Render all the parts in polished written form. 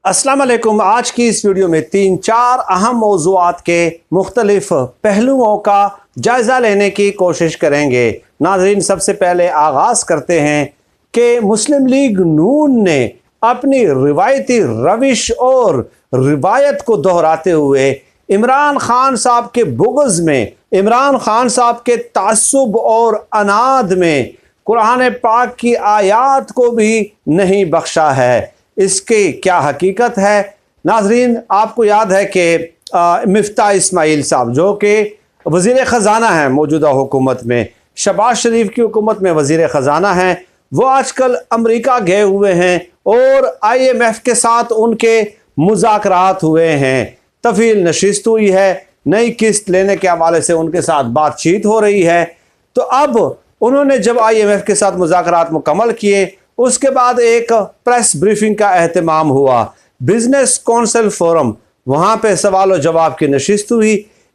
अस्सलाम वालेकुम। आज की इस वीडियो में 3-4 अहम मौज़ूआत के मुख्तलिफ पहलुओं का जायज़ा लेने की कोशिश करेंगे। नाज़रीन, सबसे पहले आगाज़ करते हैं कि मुस्लिम लीग नून ने अपनी रिवायती रविश और रिवायत को दोहराते हुए इमरान खान साहब के बुग़्ज़ में, इमरान खान साहब के तासुब और अनाद में कुरान पाक की आयात को भी नहीं बख्शा है। इसकी क्या हकीकत है? नाजरीन, आपको याद है कि मिफ्ता इस्माइल साहब जो कि वज़ीर ख़जाना हैं मौजूदा हुकूमत में, शहबाज शरीफ की हुकूमत में वज़ीर ख़जाना हैं, वो आजकल अमेरिका गए हुए हैं और IMF के साथ उनके मुज़ाकरात हुए हैं। तफ़ील नशिस्त हुई है, नई किस्त लेने के हवाले से उनके साथ बातचीत हो रही है। तो अब उन्होंने जब IMF के साथ मुज़ाकरात मुकम्मल किए, उसके बाद एक प्रेस ब्रीफिंग का एहतमाम हुआ, बिजनेस कौंसिल फोरम, वहाँ पे सवाल और जवाब की नशिस्त हुई।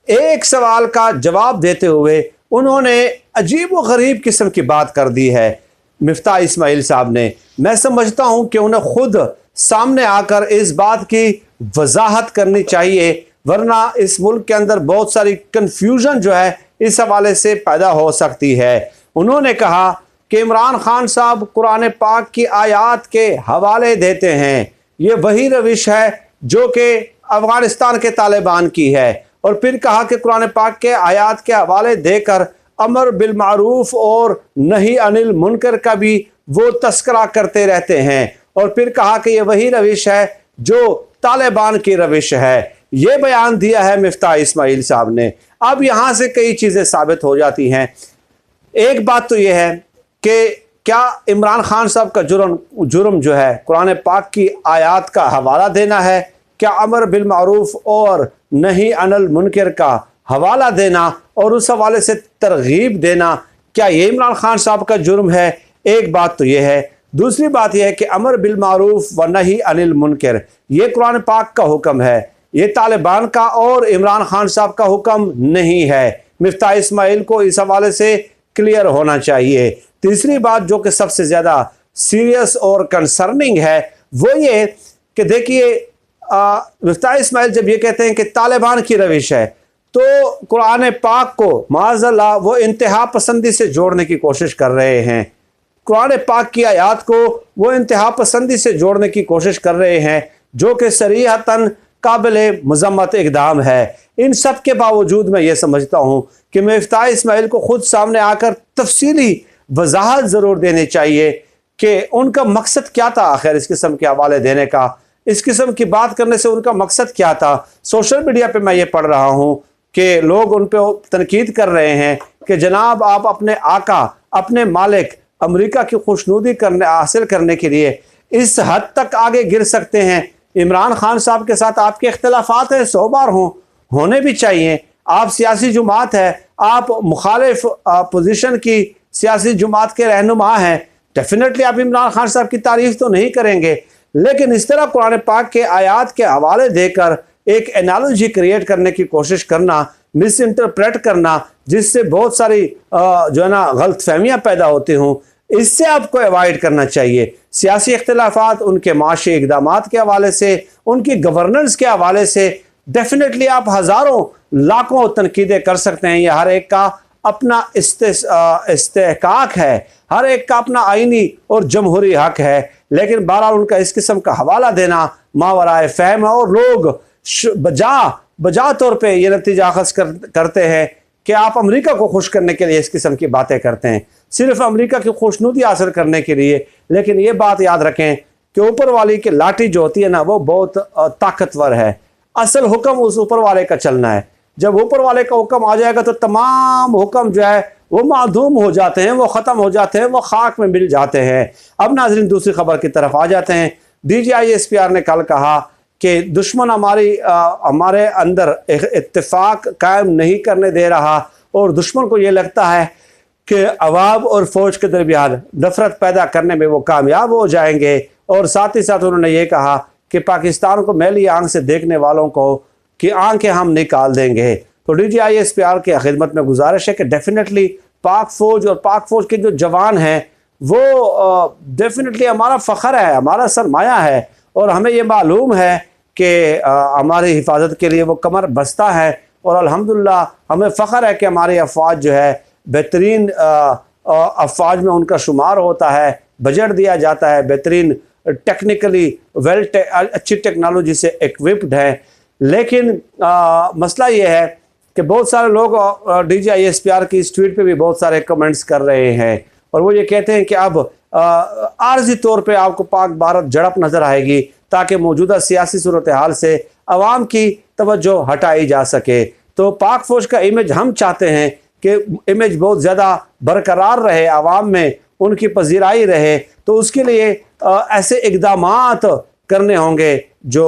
एक सवाल का जवाब देते हुए उन्होंने अजीब व गरीब किस्म की बात कर दी है मिफ्ता इस्माइल साहब ने। मैं समझता हूँ कि उन्हें खुद सामने आकर इस बात की वजाहत करनी चाहिए, वरना इस मुल्क के अंदर बहुत सारी कन्फ्यूजन जो है इस हवाले से पैदा हो सकती है। उन्होंने कहा कि इमरान खान साहब कुरान पाक की आयात के हवाले देते हैं, ये वही रविश है जो कि अफ़गानिस्तान के तालिबान की है। और फिर कहा कि कुरान पाक के आयात के हवाले देकर अमर बिल मारूफ और नही अनिल मुनकर का भी वो तस्करा करते रहते हैं। और फिर कहा कि ये वही रविश है जो तालिबान की रविश है। ये बयान दिया है मिफ्ता इस्माइल साहब ने। अब यहाँ से कई चीज़ें साबित हो जाती हैं। एक बात तो ये है कि क्या इमरान खान साहब का जुर्म जो है कुरान पाक की आयात का हवाला देना है? क्या अमर बिल मारूफ और नही अनिल मुनकर का हवाला देना और उस हवाले से तरगीब देना, क्या ये इमरान खान साहब का जुर्म है? एक बात तो ये है। दूसरी बात यह है कि अमर बिल मारूफ व नही अनिल मुनकर ये कुरान पाक का हुक्म है, ये तालिबान का और इमरान खान साहब का हुक्म नहीं है। मिफ्ता इस्माइल को इस हवाले से क्लियर होना चाहिए। तीसरी बात जो कि सबसे ज़्यादा सीरियस और कंसर्निंग है वो ये कि देखिए, मिफ्ता इस्माइल जब ये कहते हैं कि तालिबान की रविश है, तो कुरान पाक को माज़अल्लाह वो इंतहा पसंदी से जोड़ने की कोशिश कर रहे हैं। कुरान पाक की आयात को वो इंतहा पसंदी से जोड़ने की कोशिश कर रहे हैं जो कि सरीहतन काबिल मज़म्मत इक़दाम है। इन सब के बावजूद मैं ये समझता हूँ कि मिफ्ता इस्माइल को खुद सामने आकर तफसीली वजाहत ज़रूर देनी चाहिए कि उनका मकसद क्या था आखिर इस किस्म के हवाले देने का, इस किस्म की बात करने से उनका मकसद क्या था। सोशल मीडिया पे मैं ये पढ़ रहा हूँ कि लोग उन पर तनकीद कर रहे हैं कि जनाब आप अपने आका, अपने मालिक अमेरिका की खुशनुदी हासिल करने के लिए इस हद तक आगे गिर सकते हैं। इमरान खान साहब के साथ आपके इख्तलाफात हैं, 100 बार होने भी चाहिए। आप सियासी जुमात है, आप मुखालिफ पोजीशन की सियासी जुमात के रहनुमा हैं, डेफिनेटली आप इमरान खान साहब की तारीफ तो नहीं करेंगे, लेकिन इस तरह कुरान पाक के आयात के हवाले देकर एक एनालॉजी क्रिएट करने की कोशिश करना, मिस इंटरप्रेट करना, जिससे बहुत सारी जो है ना गलत फहमियाँ पैदा होती हूँ, इससे आपको अवॉइड करना चाहिए। सियासी इख्तलाफात उनके माशी इक़दामात के हवाले से, उनकी गवर्नेंस के हवाले से डेफिनेटली आप हज़ारों लाखों तनकीदें कर सकते हैं। यह हर एक का अपना इस्तेहकाक है, हर एक का अपना आइनी और जमहूरी हक है, लेकिन बहरहाल उनका इस किस्म का हवाला देना मावराए फ़हम है। और लोग बजा तौर पे ये नतीजा अखज़ करते हैं कि आप अमेरिका को खुश करने के लिए इस किस्म की बातें करते हैं, सिर्फ अमेरिका की खुशनुदी हासिल करने के लिए। लेकिन ये बात याद रखें कि ऊपर वाली की लाठी जो होती है ना, वो बहुत ताकतवर है। असल हुक्म उस ऊपर वाले का चलना है। जब ऊपर वाले का हुक्म आ जाएगा तो तमाम हुक्म जो है वो मादूम हो जाते हैं, वो ख़त्म हो जाते हैं, वो खाक में मिल जाते हैं। अब नाज़रीन, दूसरी खबर की तरफ आ जाते हैं। DGISPR ने कल कहा कि दुश्मन हमारे अंदर इत्तेफाक कायम नहीं करने दे रहा और दुश्मन को ये लगता है कि अवाम और फ़ौज के दरमियान नफरत पैदा करने में वो कामयाब हो जाएंगे। और साथ ही साथ उन्होंने ये कहा कि पाकिस्तान को मैली आंख से देखने वालों को कि आंखें हम निकाल देंगे। तो DGISPR की खिदमत में गुजारिश है कि डेफिनेटली पाक फ़ौज और पाक फ़ौज के जो जवान हैं वो डेफिनेटली हमारा फ़ख्र है, हमारा सरमाया है। और हमें ये मालूम है कि हमारी हिफाजत के लिए वो कमर बस्ता है। और अल्हम्दुलिल्लाह हमें फ़ख्र है कि हमारी अफवाज जो है बेहतरीन अफवाज में उनका शुमार होता है, बजट दिया जाता है, बेहतरीन टेक्निकली अच्छी टेक्नोलॉजी से इक्विप्ड है। लेकिन मसला ये है कि बहुत सारे लोग DGISPR की इस ट्वीट पे भी बहुत सारे कमेंट्स कर रहे हैं और वो ये कहते हैं कि अब आर्जी तौर पे आपको पाक भारत झड़प नज़र आएगी ताकि मौजूदा सियासी सूरत हाल से अवाम की तवज्जो हटाई जा सके। तो पाक फौज का इमेज हम चाहते हैं कि इमेज बहुत ज़्यादा बरकरार रहे, आवाम में उनकी पजीराई रहे। तो उसके लिए ऐसे इक़दामात करने होंगे जो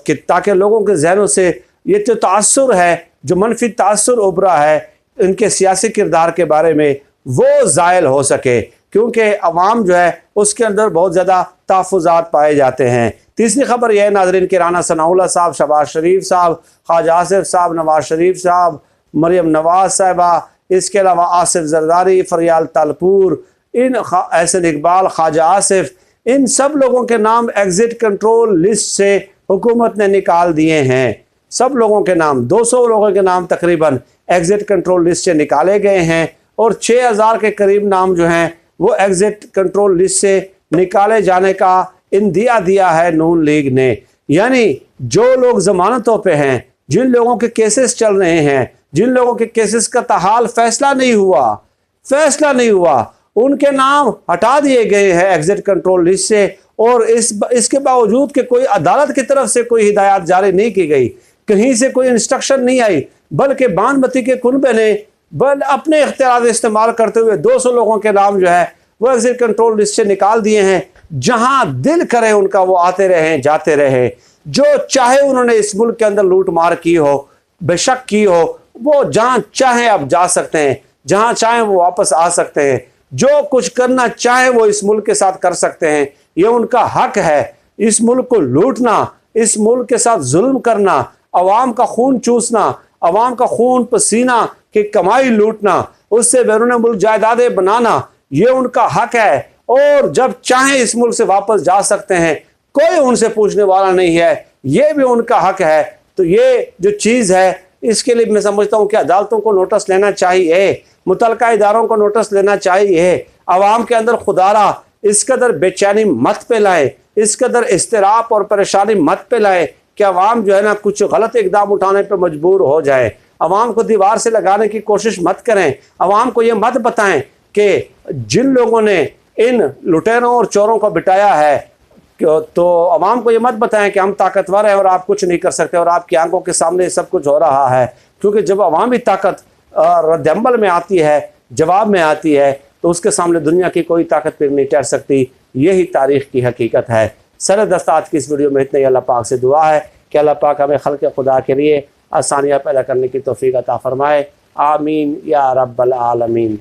कि ताकि लोगों के जहनों से ये जो तासुर है, जो मनफी तासुर उभरा है इनके सियासी किरदार के बारे में, वो ज़ायल हो सके, क्योंकि अवाम जो है उसके अंदर बहुत ज़्यादा तहफ़्फ़ुज़ात पाए जाते हैं। तीसरी खबर यह है नाज़रीन कि राना सनाउल्लाह साहब, शहबाज शरीफ साहब, ख्वाजा आसिफ साहब, नवाज शरीफ साहब, मरियम नवाज साहिबा, इसके अलावा आसिफ जरदारी, फरियाल तालपुर, इन एहसन इकबाल, ख्वाजा आसिफ, इन सब लोगों के नाम एग्ज़िट कंट्रोल लिस्ट से हुकूमत ने निकाल दिए हैं। सब लोगों के नाम, 200 लोगों के नाम तकरीबन एग्ज़िट कंट्रोल लिस्ट से निकाले गए हैं और 6000 के करीब नाम जो हैं वो एग्ज़िट कंट्रोल लिस्ट से निकाले जाने का इंदिया दिया है नून लीग ने। यानी जो लोग ज़मानतों पे हैं, जिन लोगों के केसेस चल रहे हैं, जिन लोगों के केसेस का ताहाल फैसला नहीं हुआ, उनके नाम हटा दिए गए हैं एग्ज़िट कंट्रोल लिस्ट से। और इसके बावजूद कि कोई अदालत की तरफ से कोई हिदायत जारी नहीं की गई, कहीं से कोई इंस्ट्रक्शन नहीं आई, बल्कि बानमती के कुनबे ने अपने इख्तियार इस्तेमाल करते हुए 200 लोगों के नाम जो है वो एग्ज़िट कंट्रोल लिस्ट से निकाल दिए हैं। जहां दिल करे उनका वो आते रहे, जाते रहे, जो चाहे उन्होंने इस मुल्क के अंदर लूट मार की हो, बेशक की हो, वो जहां चाहे अब जा सकते हैं, जहां चाहे वो वापस आ सकते हैं, जो कुछ करना चाहे वो इस मुल्क के साथ कर सकते हैं। ये उनका हक है। इस मुल्क को लूटना, इस मुल्क के साथ जुल्म करना, अवाम का खून चूसना, अवाम का खून पसीना की कमाई लूटना, उससे बैरून मुल्क जायदादें बनाना, ये उनका हक है। और जब चाहे इस मुल्क से वापस जा सकते हैं, कोई उनसे पूछने वाला नहीं है, ये भी उनका हक है। तो ये जो चीज़ है इसके लिए मैं समझता हूँ कि अदालतों को नोटिस लेना चाहिए, मुतलका इदारों को नोटिस लेना चाहिए। अवाम के अंदर खुदारा इस कदर बेचैनी मत फैलाएं, इस कदर इस्तिराप और परेशानी मत फैलाएं कि अवाम जो है ना कुछ गलत इकदाम उठाने पर मजबूर हो जाए। अवाम को दीवार से लगाने की कोशिश मत करें। अवाम को ये मत बताएं कि जिन लोगों ने इन लुटेरों और चोरों को बिठाया है, तो अवाम को ये मत बताएं कि हम ताकतवर हैं और आप कुछ नहीं कर सकते और आपकी आंखों के सामने सब कुछ हो रहा है। क्योंकि जब अवामी ताकत रद्दअमल में आती है, जवाब में आती है, तो उसके सामने दुनिया की कोई ताकत फिर नहीं ठहर सकती। यही तारीख़ की हकीकत है। सरदस्त आज की इस वीडियो में इतना ही। अल्लाह पाक से दुआ है कि अल्लाह पाक हमें खल्क़ खुदा के लिए आसानियाँ पैदा करने की तौफ़ीक़ अता फ़रमाए। आमीन या रब्बल आलमीन।